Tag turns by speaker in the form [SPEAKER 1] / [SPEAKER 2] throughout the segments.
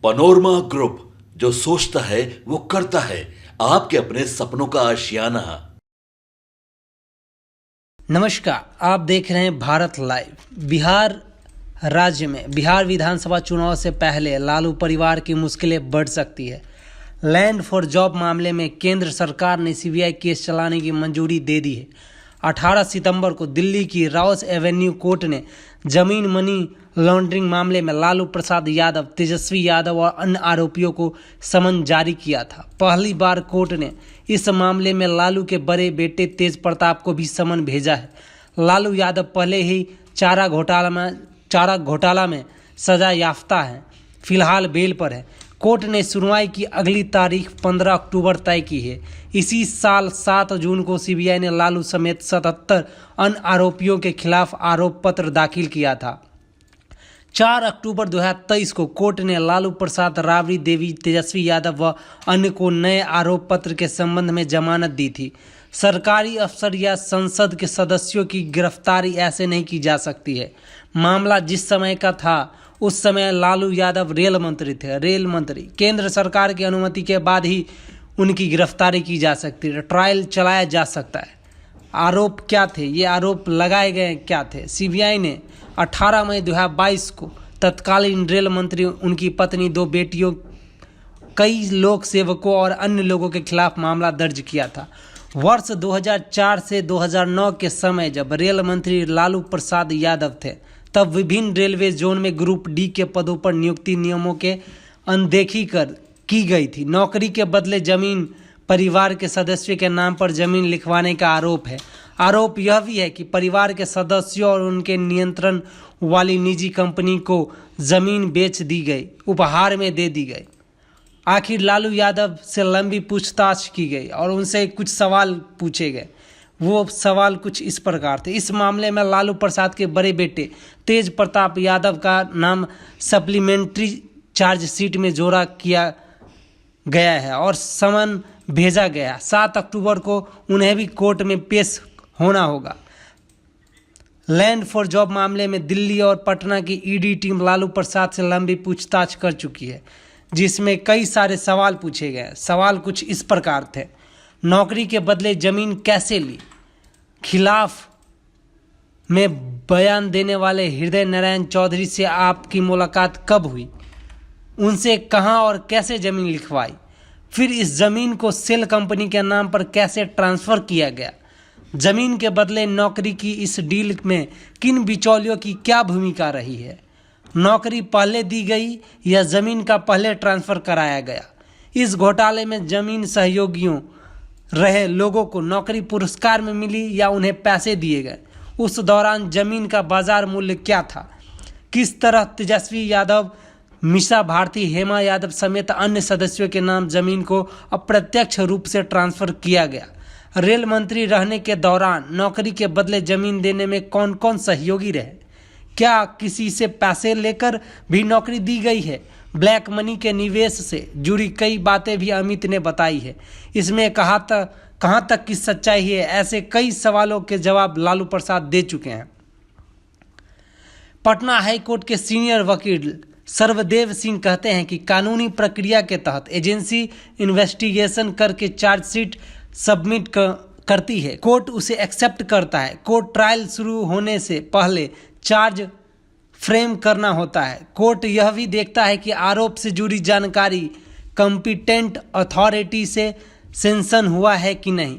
[SPEAKER 1] Panorama group, जो सोचता है वो करता है। आपके अपने सपनों का आशियाना।
[SPEAKER 2] नमस्कार, आप देख रहे हैं भारत लाइव। बिहार राज्य में बिहार विधानसभा चुनाव से पहले लालू परिवार की मुश्किलें बढ़ सकती है। लैंड फॉर जॉब मामले में केंद्र सरकार ने सीबीआई केस चलाने की मंजूरी दे दी है। 18 सितंबर को दिल्ली की राउस एवेन्यू कोर्ट ने जमीन मनी लॉन्ड्रिंग मामले में लालू प्रसाद यादव, तेजस्वी यादव और अन्य आरोपियों को समन जारी किया था। पहली बार कोर्ट ने इस मामले में लालू के बड़े बेटे तेज प्रताप को भी समन भेजा है। लालू यादव पहले ही चारा घोटाला में सजा याफ्ता है, फिलहाल बेल पर है। कोर्ट ने सुनवाई की अगली तारीख 15 अक्टूबर तय की है। इसी साल 7 जून को सीबीआई ने लालू समेत 77 अन्य आरोपियों के खिलाफ आरोप पत्र दाखिल किया था। 4 अक्टूबर 2023 को कोर्ट ने लालू प्रसाद, राबड़ी देवी, तेजस्वी यादव व अन्य को नए आरोप पत्र के संबंध में जमानत दी थी। सरकारी अफसर या संसद के सदस्यों की गिरफ्तारी ऐसे नहीं की जा सकती है। मामला जिस समय का था उस समय लालू यादव रेल मंत्री थे। रेल मंत्री केंद्र सरकार की अनुमति के बाद ही उनकी गिरफ्तारी की जा सकती है, ट्रायल चलाया जा सकता है। आरोप क्या थे, ये आरोप लगाए गए क्या थे? सीबीआई ने 18 मई 2022 को तत्कालीन रेल मंत्री, उनकी पत्नी, 2 बेटियों, कई लोक सेवकों और अन्य लोगों के खिलाफ मामला दर्ज किया था। वर्ष 2004 से 2009 के समय जब रेल मंत्री लालू प्रसाद यादव थे, तब विभिन्न रेलवे जोन में ग्रुप डी के पदों पर नियुक्ति नियमों के अनदेखी की गई थी। नौकरी के बदले जमीन, परिवार के सदस्यों के नाम पर जमीन लिखवाने का आरोप है। आरोप यह भी है कि परिवार के सदस्यों और उनके नियंत्रण वाली निजी कंपनी को जमीन बेच दी गई, उपहार में दे दी गई। आखिर लालू यादव से लंबी पूछताछ की गई और उनसे कुछ सवाल पूछे गए। वो सवाल कुछ इस प्रकार थे। इस मामले में लालू प्रसाद के बड़े बेटे तेज प्रताप यादव का नाम सप्लीमेंट्री चार्जशीट में जोड़ा किया गया है और समन भेजा गया। 7 अक्टूबर को उन्हें भी कोर्ट में पेश होना होगा। लैंड फॉर जॉब मामले में दिल्ली और पटना की ईडी टीम लालू प्रसाद से लंबी पूछताछ कर चुकी है, जिसमें कई सारे सवाल पूछे गए। सवाल कुछ इस प्रकार थे: नौकरी के बदले जमीन कैसे ली? खिलाफ में बयान देने वाले हृदय नारायण चौधरी से आपकी मुलाकात कब हुई? उनसे कहां और कैसे जमीन लिखवाई? फिर इस जमीन को सेल कंपनी के नाम पर कैसे ट्रांसफ़र किया गया? जमीन के बदले नौकरी की इस डील में किन बिचौलियों की क्या भूमिका रही है? नौकरी पहले दी गई या जमीन का पहले ट्रांसफ़र कराया गया? इस घोटाले में जमीन सहयोगियों रहे लोगों को नौकरी पुरस्कार में मिली या उन्हें पैसे दिए गए? उस दौरान जमीन का बाजार मूल्य क्या था? किस तरह तेजस्वी यादव, मीसा भारती, हेमा यादव समेत अन्य सदस्यों के नाम जमीन को अप्रत्यक्ष रूप से ट्रांसफ़र किया गया? रेल मंत्री रहने के दौरान नौकरी के बदले जमीन देने में कौन कौन सहयोगी रहे? क्या किसी से पैसे लेकर भी नौकरी दी गई है? ब्लैक मनी के निवेश से जुड़ी कई बातें भी अमित ने बताई है। इसमें कहाँ तक की सच्चाई है? ऐसे कई सवालों के जवाब लालू प्रसाद दे चुके हैं। पटना हाईकोर्ट के सीनियर वकील सर्वदेव सिंह कहते हैं कि कानूनी प्रक्रिया के तहत एजेंसी इन्वेस्टिगेशन करके चार्जशीट सबमिट करती है, कोर्ट उसे एक्सेप्ट करता है। कोर्ट ट्रायल शुरू होने से पहले चार्ज फ्रेम करना होता है। कोर्ट यह भी देखता है कि आरोप से जुड़ी जानकारी कॉम्पिटेंट अथॉरिटी से सेंशन हुआ है कि नहीं।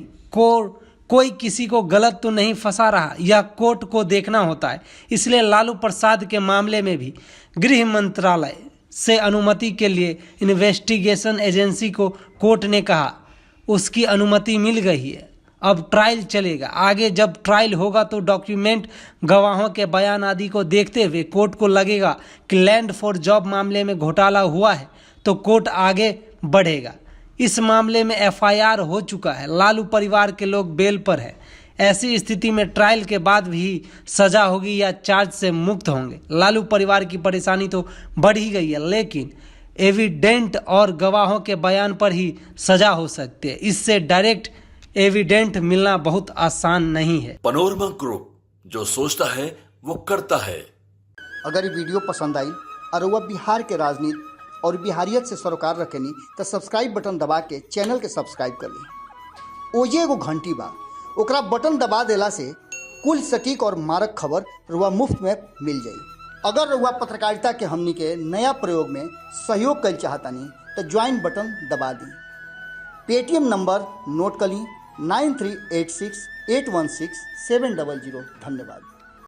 [SPEAKER 2] कोई किसी को गलत तो नहीं फंसा रहा, यह कोर्ट को देखना होता है। इसलिए लालू प्रसाद के मामले में भी गृह मंत्रालय से अनुमति के लिए इन्वेस्टिगेशन एजेंसी को कोर्ट ने कहा, उसकी अनुमति मिल गई है। अब ट्रायल चलेगा। आगे जब ट्रायल होगा तो डॉक्यूमेंट, गवाहों के बयान आदि को देखते हुए कोर्ट को लगेगा कि लैंड फॉर जॉब मामले में घोटाला हुआ है तो कोर्ट आगे बढ़ेगा। इस मामले में एफआईआर हो चुका है। लालू परिवार के लोग बेल पर है। ऐसी स्थिति में ट्रायल के बाद भी सजा होगी या चार्ज से मुक्त होंगे? लालू परिवार की परेशानी तो बढ़ ही गई है, लेकिन एविडेंट और गवाहों के बयान पर ही सजा हो सकती है। इससे डायरेक्ट एविडेंट मिलना बहुत आसान नहीं है।
[SPEAKER 1] पनोरमा ग्रुप, जो सोचता है वो करता है।
[SPEAKER 3] अगर ये वीडियो पसंद आई और वह बिहार के राजनीति और बिहारियत से सरोकार रखेनी तो सब्सक्राइब बटन दबा के चैनल के सब्सक्राइब कर ली। ओजे एगो घंटी बा, ओकरा बटन दबा देला से कुल सटीक और मारक खबर रुआ मुफ्त में मिल जाई। अगर रुआ पत्रकारिता के हमनी के नया प्रयोग में सहयोग कर चाहतानी तो ज्वाइन बटन दबा दी। पेटीएम नंबर नोट कर ली 9386816700। धन्यवाद।